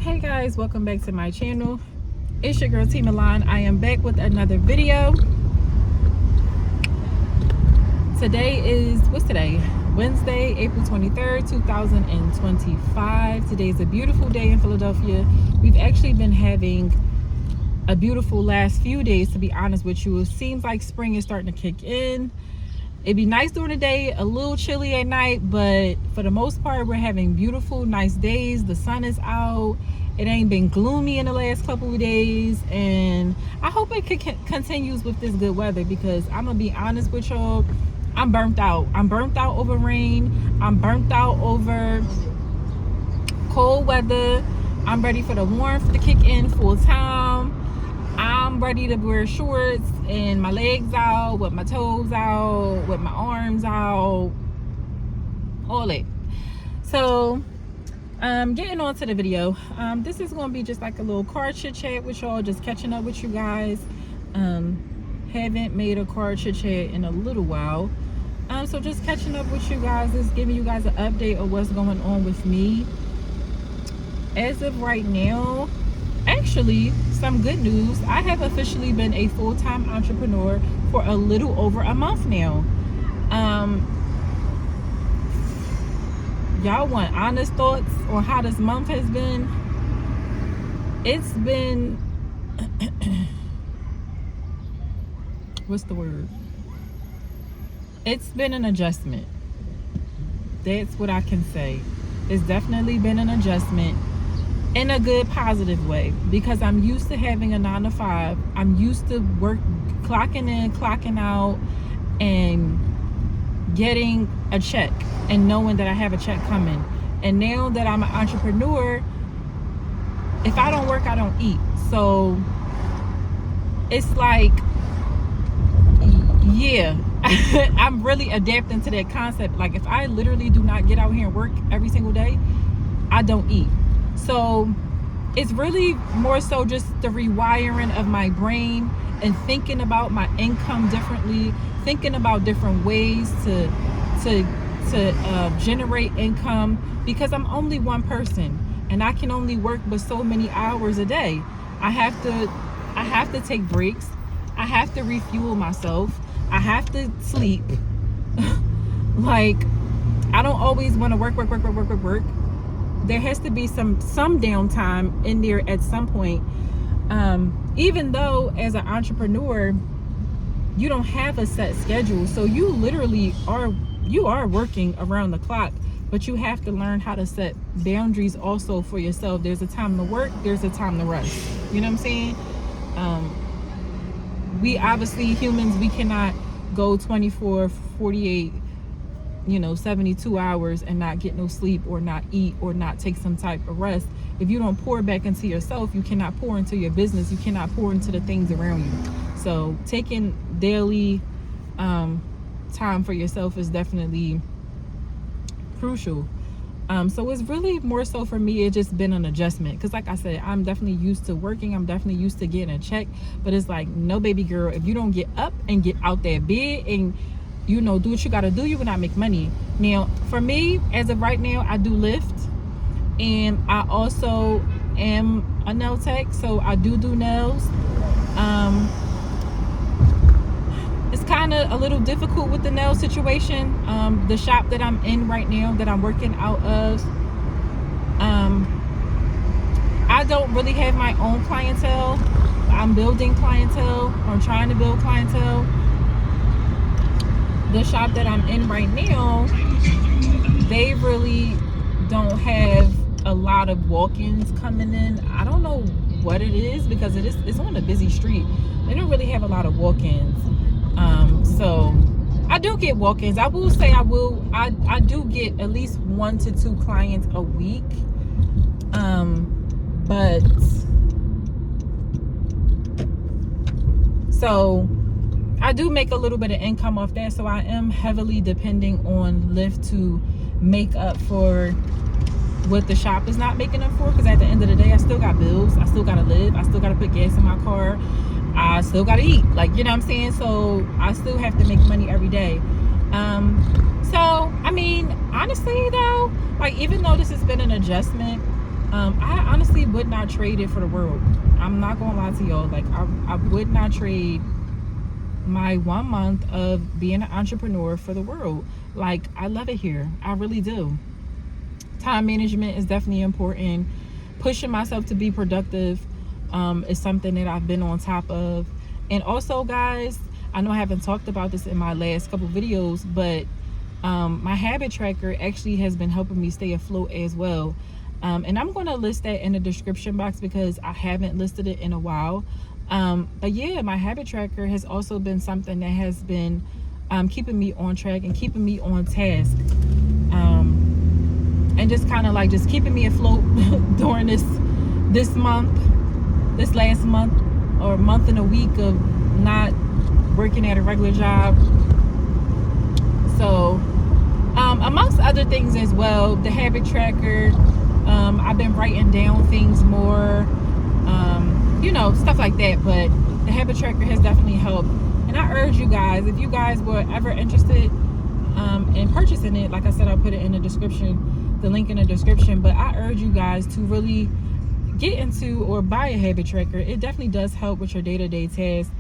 Hey guys, welcome back to my channel. It's your girl Team Helpline. I am back with another video. Today is, what's today? Wednesday, April 23rd, 2025. Today is a beautiful day in Philadelphia. We've actually been having a beautiful last few days, to be honest with you. It seems like spring is starting to kick in. It'd be nice during the day, a little chilly at night, but for the most part, we're having beautiful, nice days. The sun is out. It ain't been gloomy in the last couple of days, and I hope it continues with this good weather, because I'm gonna be honest with y'all, I'm burnt out. I'm burnt out over rain. I'm burnt out over cold weather. I'm ready for the warmth to kick in full time. I'm ready to wear shorts and my legs out, with my toes out, with my arms out, all that. So, getting on to the video. This is going to be just like a little car chit chat with y'all, just catching up with you guys. Haven't made a car chit chat in a little while. So just catching up with you guys, just giving you guys an update of what's going on with me. As of right now, actually, some good news. I have officially been a full-time entrepreneur for a little over a month now. Y'all want honest thoughts on how this month has been? It's been what's the word? It's been an adjustment. That's what I can say. It's definitely been an adjustment. In a good, positive way, because I'm used to having a 9 to 5. I'm used to clocking in, clocking out, and getting a check and knowing that I have a check coming. And now that I'm an entrepreneur, if I don't work, I don't eat. So it's like, yeah, I'm really adapting to that concept. Like, if I literally do not get out here and work every single day, I don't eat. So it's really more so just the rewiring of my brain and thinking about my income differently, thinking about different ways to generate income, because I'm only one person and I can only work but so many hours a day. I have to take breaks. I have to refuel myself. I have to sleep. Like, I don't always want to work. There has to be some downtime in there at some point. Even though as an entrepreneur, you don't have a set schedule. So you literally are working around the clock, but you have to learn how to set boundaries also for yourself. There's a time to work, there's a time to rest. You know what I'm saying? We obviously, humans, we cannot go 24, 48, 72 hours and not get no sleep or not eat or not take some type of rest. If you don't pour back into yourself, you cannot pour into your business. You cannot pour into the things around you. So taking daily time for yourself is definitely crucial. So it's really more so for me, it's just been an adjustment, because like I said, I'm definitely used to working. I'm definitely used to getting a check, but it's like, no, baby girl, if you don't get up and get out that bed and do what you gotta do, you will not make money. Now, for me, as of right now, I do Lyft, and I also am a nail tech, so I do nails. It's kind of a little difficult with the nail situation. The shop that I'm in right now, that I'm working out of, I don't really have my own clientele. I'm building clientele. I'm trying to build clientele. The shop that I'm in right now, they really don't have a lot of walk-ins coming in. I don't know what it is, because it's on a busy street. They don't really have a lot of walk-ins. So I do get walk-ins. I will say I do get at least 1 to 2 clients a week. But so I do make a little bit of income off that, so I am heavily depending on Lyft to make up for what the shop is not making up for, because at the end of the day, I still got bills. I still got to live. I still got to put gas in my car. I still got to eat. Like, you know what I'm saying? So I still have to make money every day. So, I mean, honestly, though, like, even though this has been an adjustment, I honestly would not trade it for the world. I'm not gonna lie to y'all. Like, I would not trade my 1 month of being an entrepreneur for the world. Like, I love it here. I really do. Time management is definitely important. Pushing myself to be productive is something that I've been on top of. And also, guys, I know I haven't talked about this in my last couple videos, but my habit tracker actually has been helping me stay afloat as well. And I'm going to list that in the description box because I haven't listed it in a while. But yeah, my habit tracker has also been something that has been keeping me on track and keeping me on task. And just kind of like just keeping me afloat during this last month or month and a week of not working at a regular job. So amongst other things as well, the habit tracker, I've been writing down things more, stuff like that. But the habit tracker has definitely helped. And I urge you guys, if you guys were ever interested in purchasing it, like I said, I'll put it in the description, the link in the description. But I urge you guys to really get into or buy a habit tracker. It definitely does help with your day-to-day tasks.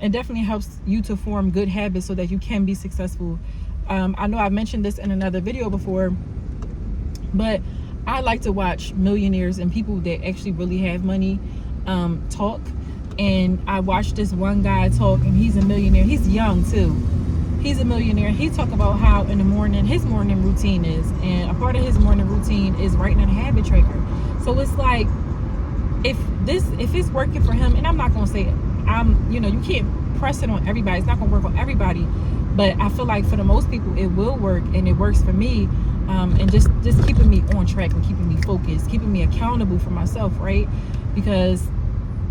It definitely helps you to form good habits so that you can be successful. I know I've mentioned this in another video before, but I like to watch millionaires and people that actually really have money talk. And I watched this one guy talk, and he's a millionaire. He's young too. He's a millionaire. He talked about how in the morning his morning routine is, and a part of his morning routine is writing in a habit tracker. So it's like, if it's working for him, and I'm not gonna say you can't press it on everybody. It's not gonna work on everybody, but I feel like for the most people it will work, and it works for me. And just keeping me on track and keeping me focused, keeping me accountable for myself, right? Because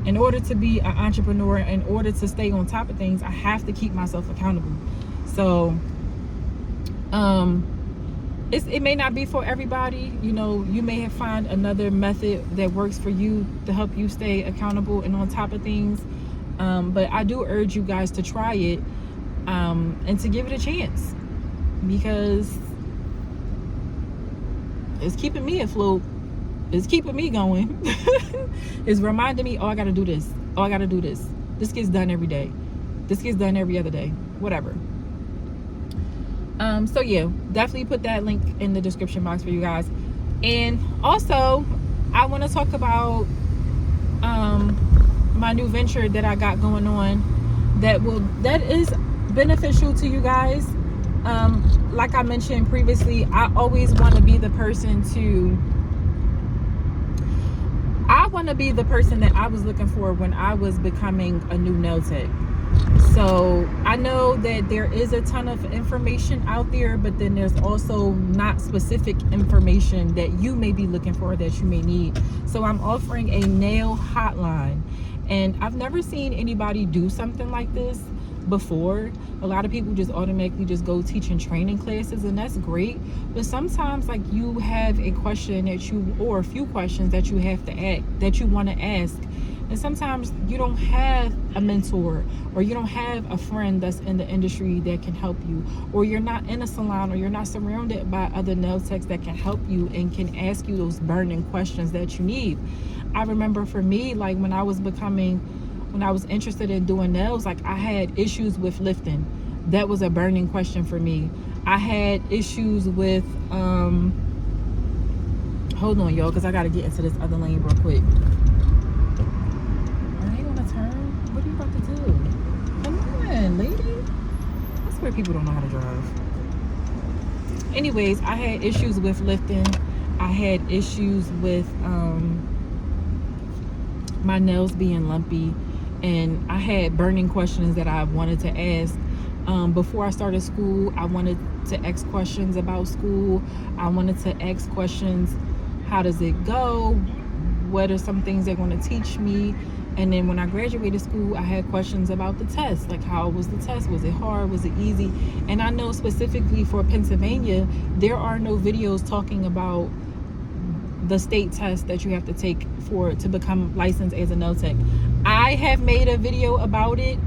in order to be an entrepreneur, in order to stay on top of things, I have to keep myself accountable. So it may not be for everybody. You may have found another method that works for you to help you stay accountable and on top of things. But I do urge you guys to try it and to give it a chance, because it's keeping me afloat. It's keeping me going. It's reminding me, I gotta do this. I gotta do this. This gets done every day. This gets done every other day. Whatever. So yeah, definitely put that link in the description box for you guys. And also, I want to talk about my new venture that I got going on that is beneficial to you guys. Like I mentioned previously, I always want to be the person that I was looking for when I was becoming a new nail tech. So I know that there is a ton of information out there, but then there's also not specific information that you may be looking for, that you may need. So I'm offering a nail hotline, and I've never seen anybody do something like this before. A lot of people just automatically just go teaching training classes, and that's great, but sometimes like you have a question or a few questions that you have to ask, that you want to ask, and sometimes you don't have a mentor, or you don't have a friend that's in the industry that can help you, or you're not in a salon, or you're not surrounded by other nail techs that can help you and can ask you those burning questions that you need. I remember for me, like when I was interested in doing nails, like I had issues with lifting. That was a burning question for me. I had issues with hold on y'all, because I got to get into this other lane real quick. Are they gonna turn? What are you about to do? Come on, lady. I swear people don't know how to drive. Anyways, I had issues with lifting. I had issues with my nails being lumpy. And I had burning questions that I wanted to ask. Before I started school, I wanted to ask questions about school. I wanted to ask questions, how does it go? What are some things they're going to teach me? And then when I graduated school, I had questions about the test. Like, how was the test? Was it hard? Was it easy? And I know specifically for Pennsylvania, there are no videos talking about the state test that you have to take to become licensed as a nail tech. I have made a video about it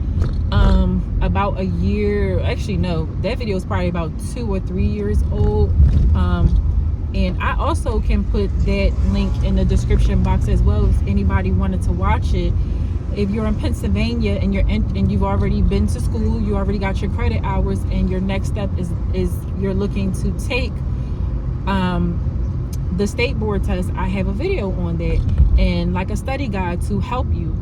about a year, actually no, that video is probably about 2 or 3 years old. And I also can put that link in the description box as well if anybody wanted to watch it. If you're in Pennsylvania and you've already been to school, you already got your credit hours, and your next step is you're looking to take the state board test, I have a video on that and like a study guide to help you.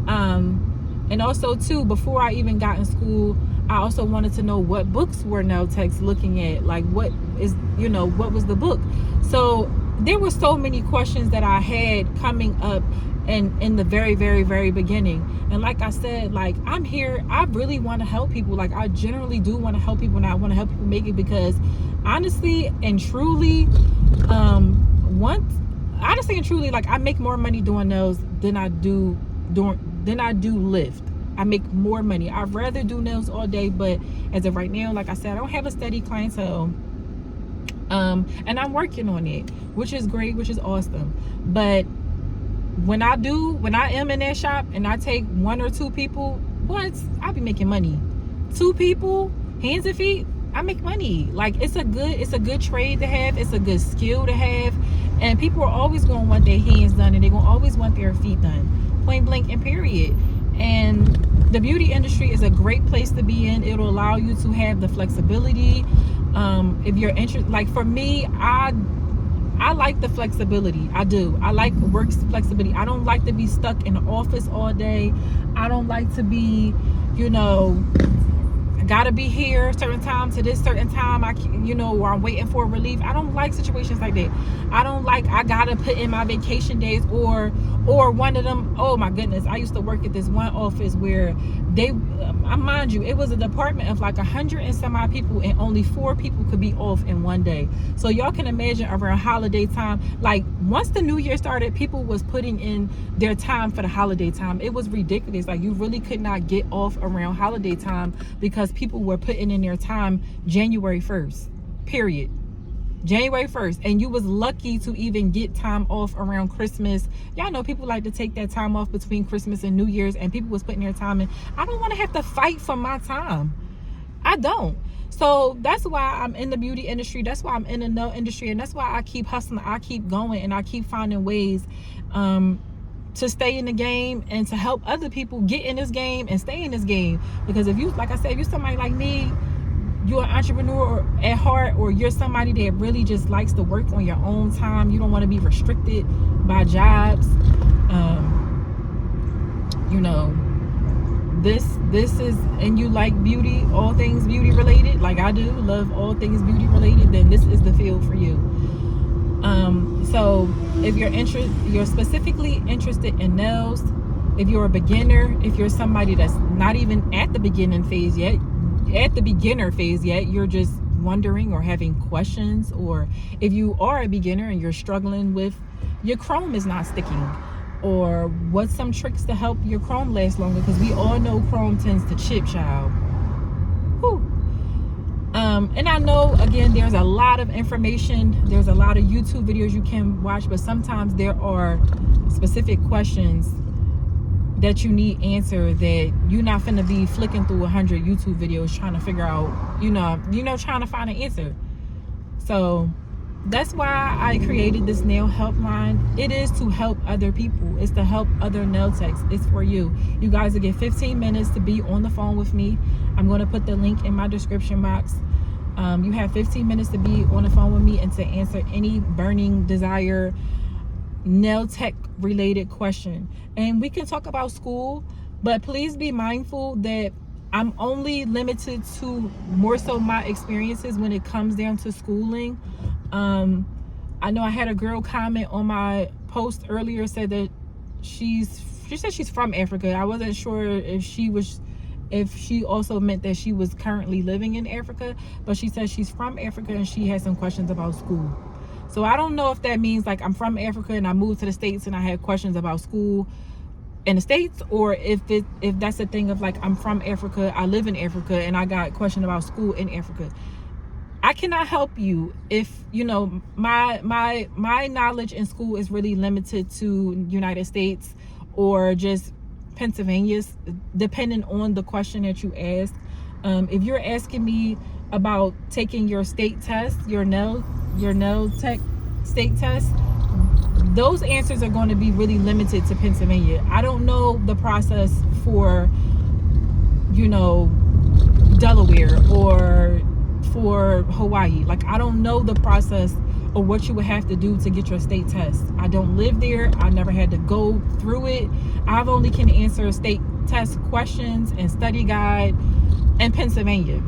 And also too, before I even got in school, I also wanted to know what books were Nail-Techs looking at, like what was the book. So there were so many questions that I had coming up and in the very, very, very beginning. And like I said, like I'm here, I really want to help people. Like I generally do want to help people, and I want to help people make it, because honestly and truly, like I make more money doing nails than I do lift. I make more money. I'd rather do nails all day, but as of right now, like I said, I don't have a steady clientele. And I'm working on it, which is great, which is awesome. But when I am in that shop and I take 1 or 2 people, I'll be making money. 2 people, hands and feet, I make money. Like it's a good trade to have. It's a good skill to have. And people are always going to want their hands done, and they're going to always want their feet done. Point blank and period. And the beauty industry is a great place to be in. It'll allow you to have the flexibility. If you're interested, like for me, I like the flexibility. I do. I like work flexibility. I don't like to be stuck in the office all day. I don't like to be, I gotta be here certain time to this certain time. Or I'm waiting for relief. I don't like situations like that. I don't like I gotta put in my vacation days or one of them. Oh my goodness, I used to work at this one office where mind you, it was a department of like 100 and some odd people, and only 4 people could be off in one day. So y'all can imagine around holiday time, like once the new year started, people was putting in their time for the holiday time. It was ridiculous. Like you really could not get off around holiday time because people were putting in their time January 1st, period. January 1st, and you was lucky to even get time off around Christmas. Y'all know people like to take that time off between Christmas and New Year's, and people was putting their time in. I don't want to have to fight for my time. I don't. So that's why I'm in the beauty industry. That's why I'm in the nail industry, and that's why I keep hustling. I keep going, and I keep finding ways to stay in the game and to help other people get in this game and stay in this game. Because if you, like I said, if you're somebody like me, you're an entrepreneur at heart, or you're somebody that really just likes to work on your own time, you don't want to be restricted by jobs, this is, and you like beauty, all things beauty related, like I do, love all things beauty related, then this is the field for you. So if you're specifically interested in nails, if you're a beginner, if you're somebody that's not even at the beginner phase yet, you're just wondering or having questions, or if you are a beginner and you're struggling with your chrome is not sticking, or what's some tricks to help your chrome last longer, because we all know chrome tends to chip, child. Whew. And I know, again, there's a lot of information, there's a lot of YouTube videos you can watch, but sometimes there are specific questions that you need answered that you're not finna be flicking through 100 YouTube videos trying to figure out, trying to find an answer. So that's why I created this nail helpline. It is to help other people. It's to help other nail techs. It's for you. You guys will get 15 minutes to be on the phone with me. I'm going to put the link in my description box. You have 15 minutes to be on the phone with me and to answer any burning desire nail tech related question. And we can talk about school, but please be mindful that I'm only limited to more so my experiences when it comes down to schooling. I know I had a girl comment on my post earlier, said that she said she's from Africa. I wasn't sure if she also meant that she was currently living in Africa, but she said she's from Africa and she has some questions about school. So I don't know if that means like I'm from Africa and I moved to the States and I had questions about school in the States, or if that's a thing of like I'm from Africa, I live in Africa, and I got questions about school in Africa. I cannot help you if my knowledge in school is really limited to United States or just Pennsylvania's, depending on the question that you ask. If you're asking me about taking your state test, your nail tech state test, those answers are going to be really limited to Pennsylvania. I don't know the process for, you know, Delaware or for Hawaii. Like, I don't know the process or what you would have to do to get your state test. I don't live there. I never had to go through it. I've only can answer state test questions and study guide in Pennsylvania.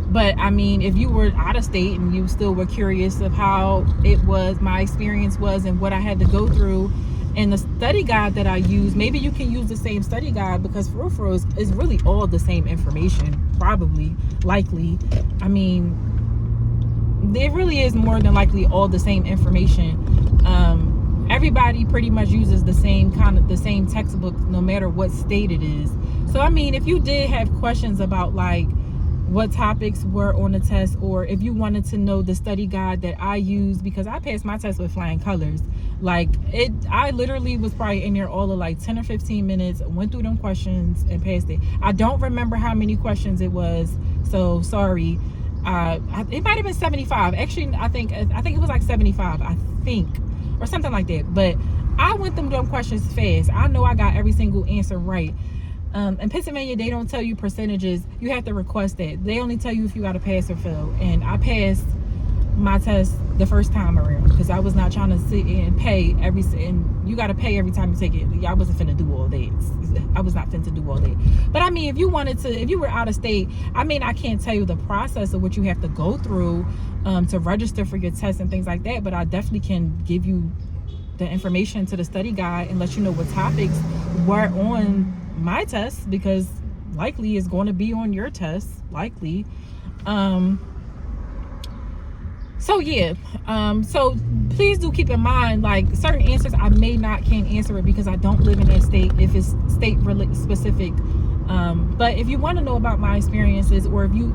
But I mean, if you were out of state and you still were curious of how it was, my experience was, and what I had to go through, and the study guide that I use, maybe you can use the same study guide, because for real is really all the same information, probably, likely. I mean, there really is more than likely all the same information. Everybody pretty much uses the same textbook, no matter what state it is. So I mean, if you did have questions about like what topics were on the test, or if you wanted to know the study guide that I use, because I passed my test with flying colors. Like, I literally was probably in there all of like 10 or 15 minutes, went through them questions and passed it. I don't remember how many questions it was, so sorry. It might have been 75. Actually, I think it was like 75, I think, or something like that. But I went through them questions fast. I know I got every single answer right. In Pennsylvania, they don't tell you percentages. You have to request that. They only tell you if you got to pass or fail. And I passed my test the first time around, because I was not trying to sit and pay and you got to pay every time you take it. I wasn't finna do all that. I was not finna do all that. But I mean, if you were out of state, I mean, I can't tell you the process of what you have to go through to register for your test and things like that, but I definitely can give you the information to the study guide and let you know what topics were on my test, because likely is going to be on your test, likely. So yeah, so please do keep in mind, like, certain answers I can't answer it because I don't live in that state, if it's state specific. But if you want to know about my experiences, or if you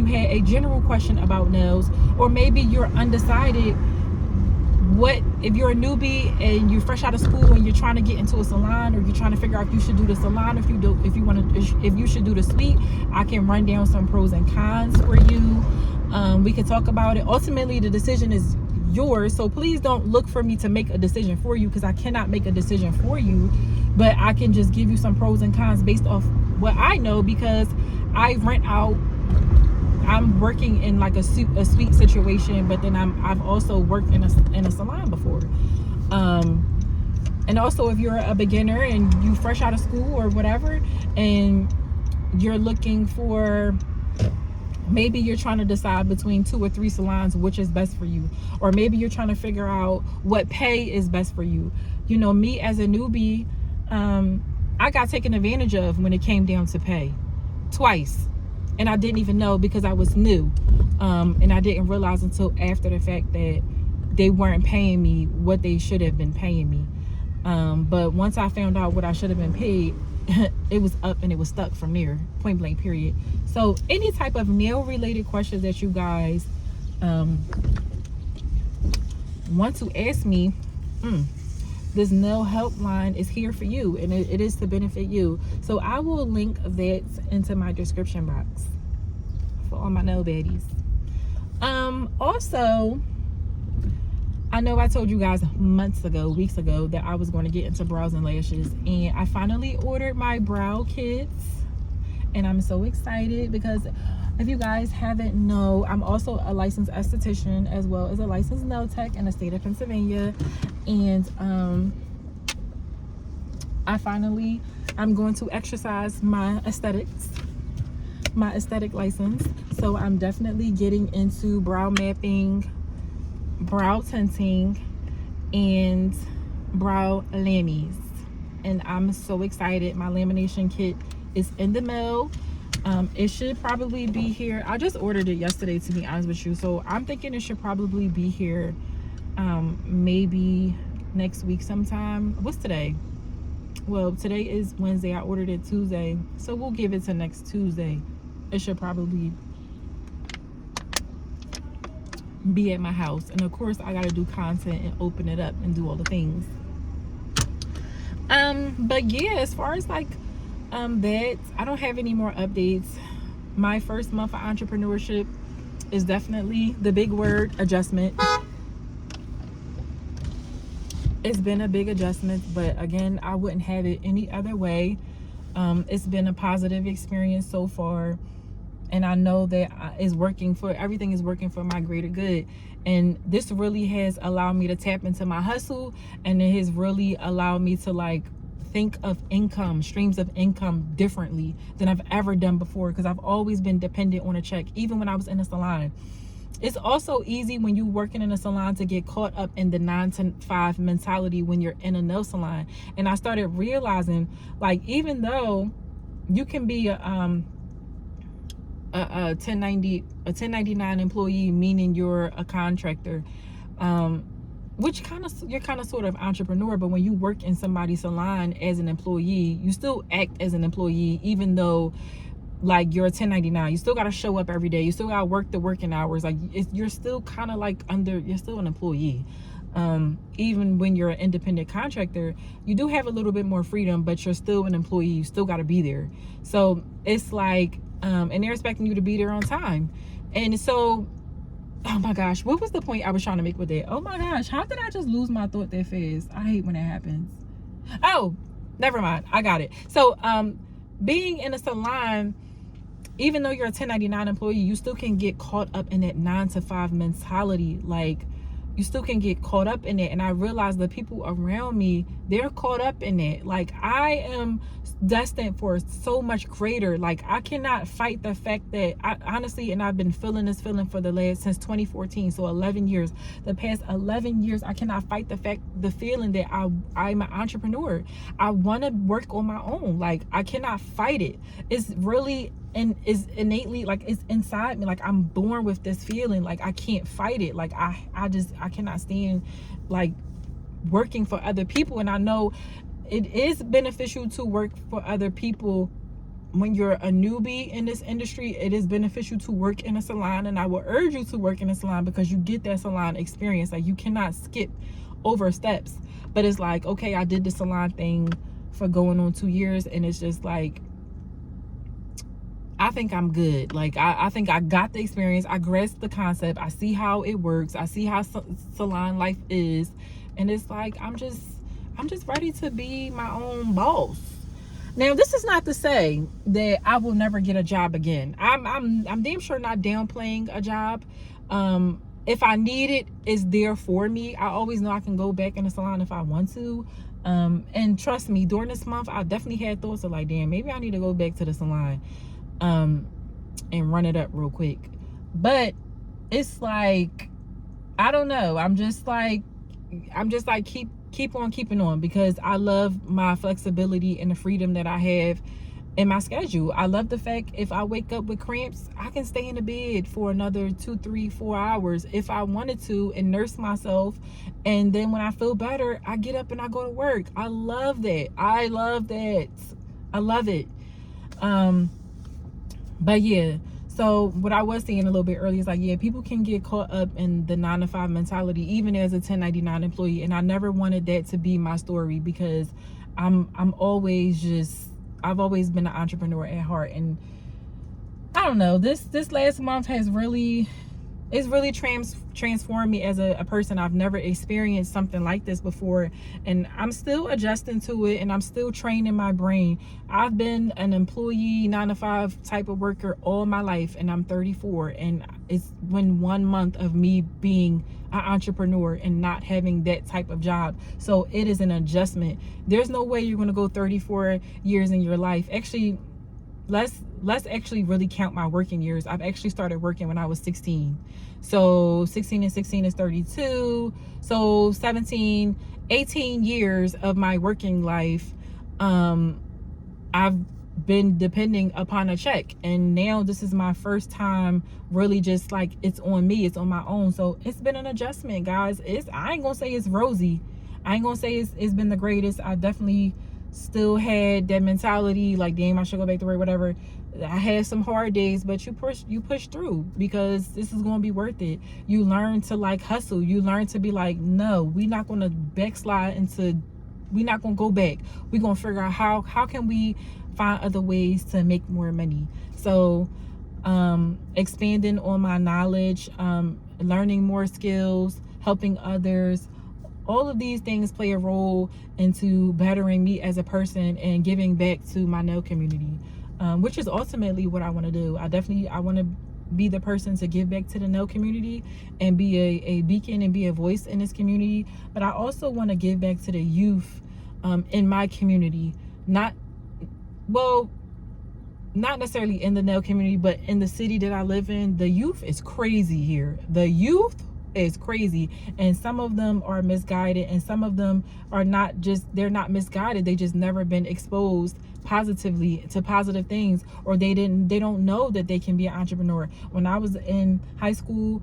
had a general question about nails, or maybe you're undecided, if you're a newbie and you're fresh out of school and you're trying to get into a salon, or you're trying to figure out if you should do the salon, if you should do the suite, I can run down some pros and cons for you. We can talk about it. Ultimately, the decision is yours, so please don't look for me to make a decision for you, because I cannot make a decision for you, but I can just give you some pros and cons based off what I know, because I rent out. I'm working in like a suite situation, but then I've also worked in a salon before. And also, if you're a beginner and you fresh out of school or whatever, and you're looking for, maybe you're trying to decide between 2 or 3 salons, which is best for you, or maybe you're trying to figure out what pay is best for you. You know, me as a newbie, I got taken advantage of when it came down to pay twice. And I didn't even know, because I was new. And I didn't realize until after the fact that they weren't paying me what they should have been paying me. But once I found out what I should have been paid, it was up and it was stuck from there, point blank, period. So any type of nail related questions that you guys want to ask me, this nail helpline is here for you, and it is to benefit you. So I will link that into my description box for all my nail baddies. Also, I know I told you guys weeks ago, that I was going to get into brows and lashes, and I finally ordered my brow kits, and I'm so excited, because if you guys haven't know, I'm also a licensed esthetician as well as a licensed nail tech in the state of Pennsylvania. And I'm going to exercise my aesthetic license. So I'm definitely getting into brow mapping, brow tinting, and brow lamies. And I'm so excited. My lamination kit is in the mail. It should probably be here. I just ordered it yesterday, to be honest with you, so I'm thinking it should probably be here maybe next week sometime. What's today? Well, today is Wednesday. I ordered it Tuesday, so we'll give it to next Tuesday. It should probably be at my house, and of course I gotta do content and open it up and do all the things. But yeah, as far as like that, I don't have any more updates. My first month of entrepreneurship is definitely the big word, adjustment. It's been a big adjustment, but again, I wouldn't have it any other way. It's been a positive experience so far, and I know that everything is working for my greater good. And this really has allowed me to tap into my hustle, and it has really allowed me to like think of streams of income differently than I've ever done before, because I've always been dependent on a check, even when I was in a salon. It's also easy when you're working in a salon to get caught up in the 9 to 5 mentality when you're in a nail salon. And I started realizing, like, even though you can be a 1099 employee, meaning you're a contractor, which you're kind of sort of entrepreneur, but when you work in somebody's salon as an employee, you still act as an employee, even though like you're a 1099. You still got to show up every day. You still got to work the working hours. Like you're still kind of like you're still an employee. Even when you're an independent contractor, you do have a little bit more freedom, but you're still an employee. You still got to be there. So it's like, and they're expecting you to be there on time. And so, oh my gosh, what was the point I was trying to make with that? Oh my gosh, how did I just lose my thought that fast? I hate when that happens. Oh, never mind. I got it. So, being in a salon, even though you're a 1099 employee, you still can get caught up in that 9 to 5 mentality. Like, you still can get caught up in it. And I realized the people around me, they're caught up in it. Like, I am destined for so much greater. Like, I cannot fight the fact that honestly, and I've been feeling this feeling since 2014. So 11 years, the past 11 years, I cannot fight the feeling that I'm an entrepreneur. I want to work on my own. Like, I cannot fight it. It's really, and is innately, like, it's inside me. Like, I'm born with this feeling. Like, I can't fight it. Like, I cannot stand like working for other people. And I know it is beneficial to work for other people when you're a newbie in this industry. It is beneficial to work in a salon, and I will urge you to work in a salon because you get that salon experience. Like, you cannot skip over steps. But it's like, okay, I did the salon thing for going on 2 years, and it's just like, I think I'm good. Like, I think I got the experience. I grasp the concept. I see how it works. I see how salon life is. And it's like, I'm just ready to be my own boss. Now, this is not to say that I will never get a job again. I'm damn sure not downplaying a job. If I need it, it's there for me. I always know I can go back in the salon if I want to. And trust me, during this month, I definitely had thoughts of like, damn, maybe I need to go back to the salon. And run it up real quick. But it's like, I don't know. I'm just like keep on keeping on, because I love my flexibility and the freedom that I have in my schedule. I love the fact if I wake up with cramps, I can stay in the bed for another 2, 3, 4 hours if I wanted to and nurse myself. And then when I feel better, I get up and I go to work. I love that. I love it. But yeah, so what I was saying a little bit earlier is like, yeah, people can get caught up in the 9 to 5 mentality, even as a 1099 employee. And I never wanted that to be my story, because I've always been an entrepreneur at heart. And I don't know, this last month has really transformed me as a person. I've never experienced something like this before, and I'm still adjusting to it, and I'm still training my brain. I've been an employee 9 to 5 type of worker all my life, and I'm 34, and it's been 1 month of me being an entrepreneur and not having that type of job. So it is an adjustment. There's no way you're going to go 34 years in your life. Actually, let's actually really count my working years. I've actually started working when I was 16. So 16 and 16 is 32. So 18 years of my working life, I've been depending upon a check. And now this is my first time really just like, it's on me, it's on my own. So it's been an adjustment, guys. I ain't gonna say it's rosy. I ain't gonna say it's been the greatest. I definitely still had that mentality like, damn, I should go back to work, whatever. I had some hard days, but you push through, because this is going to be worth it. You learn to like hustle. You learn to be like, no, we're not going to we're not going to go back. We're going to figure out how can we find other ways to make more money. So expanding on my knowledge, learning more skills, helping others. All of these things play a role into bettering me as a person and giving back to my nail community, which is ultimately what I want to do. I want to be the person to give back to the nail community and be a beacon and be a voice in this community. But I also want to give back to the youth in my community. Not necessarily in the nail community, but in the city that I live in. The youth is crazy here. The youth is crazy, and some of them are misguided, and some of them are not just, they're not misguided, they just never been exposed positively to positive things, or they don't know that they can be an entrepreneur. When I was in high school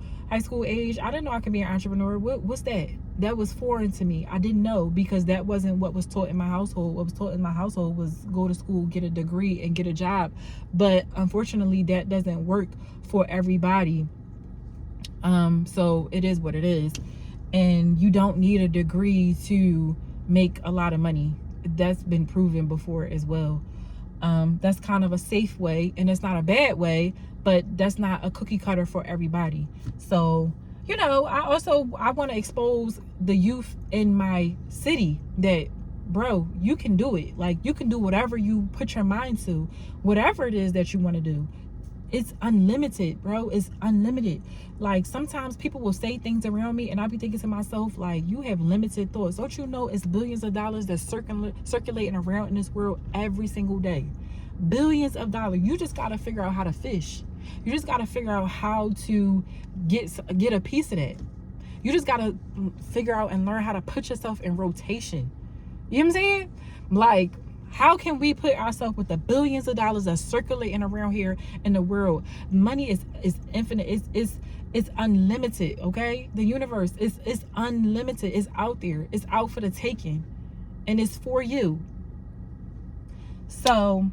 age, I didn't know I could be an entrepreneur. What's that? That was foreign to me. I didn't know, because that wasn't what was taught in my household. What was taught in my household was go to school, get a degree, and get a job. But unfortunately, that doesn't work for everybody. So it is what it is. And you don't need a degree to make a lot of money. That's been proven before as well. That's kind of a safe way, and it's not a bad way, but that's not a cookie cutter for everybody. So, you know, I want to expose the youth in my city that, bro, you can do it. Like, you can do whatever you put your mind to, whatever it is that you want to do. It's unlimited, bro. It's unlimited. Like, sometimes people will say things around me, and I'll be thinking to myself, like, you have limited thoughts. Don't you know it's billions of dollars that's circulating around in this world every single day? Billions of dollars. You just got to figure out how to fish. You just got to figure out how to get a piece of that. You just got to figure out and learn how to put yourself in rotation. You know what I'm saying? Like, how can we put ourselves with the billions of dollars that's circulating around here in the world? Money is infinite. It's unlimited, okay? The universe is unlimited. It's out there. It's out for the taking. And it's for you. So,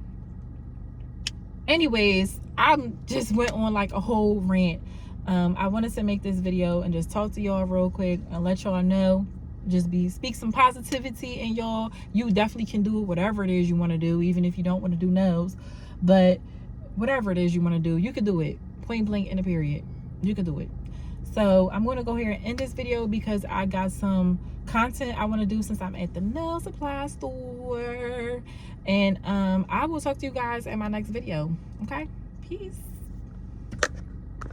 anyways, I just went on like a whole rant. I wanted to make this video and just talk to y'all real quick and let y'all know. Just speak some positivity in y'all. You definitely can do whatever it is you want to do, even if you don't want to do nails. But whatever it is you want to do, you can do it. Point blank in a period. You can do it. So I'm going to go here and end this video because I got some content I want to do since I'm at the nail supply store. And I will talk to you guys in my next video. Okay? Peace.